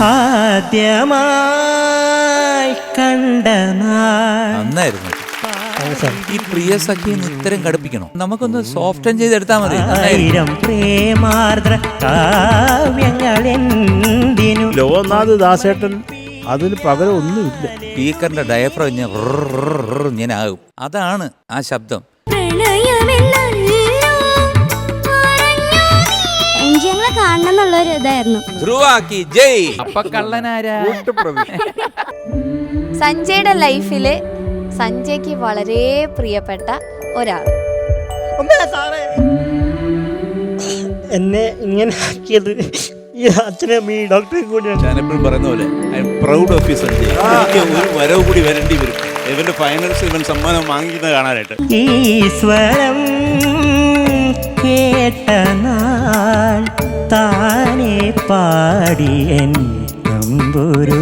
ആദ്യമായി കണ്ട നന്നായിരുന്നു. ഈ പ്രിയ സഖിന്ന് ഉത്തരം കടുപ്പിക്കണം, നമുക്കൊന്ന് സോഫ്റ്റ് ചെയ്തെടുത്താൽ മതി. ആയിരം പ്രേമാർദ്ര കാവ്യങ്ങളെന്തിനു. ലോകനാഥ് ദാസേട്ടൻ അതിന് പകരം ഒന്നുമില്ല. സ്പീക്കറിന്റെ ഡയഫ്രം ഇങ്ങനെ ആകും, അതാണ് ആ ശബ്ദം. ഞങ്ങളെ കാണണം എന്നുള്ളൊരു ഇതായിരുന്നു. ധ്രുവാക്കി ജയ്. അപ്പൊ കള്ളനാരാ? സഞ്ജയുടെ ലൈഫില് സഞ്ജയ്ക്ക് വളരെ പ്രിയപ്പെട്ട ഒരാൾ. എന്നെ ഇങ്ങനെ ആക്കിയത് ഈ അച്ഛനും ഈ ഡോക്ടറെ കൂടിയാണ്. ഞാനെപ്പോഴും പറയുന്ന പോലെ I am proud of you Sanjay. എനിക്ക് ഒരു വരവ് കൂടി വരേണ്ടി വരും ഇവന്റെ ഫൈനൽസ്, ഇവൻ സമ്മാനം വാങ്ങിക്കുന്നത് കാണാനായിട്ട്. ഈശ്വരം കേട്ട നാൾ താനെ പാടിയൻ തമ്പുരു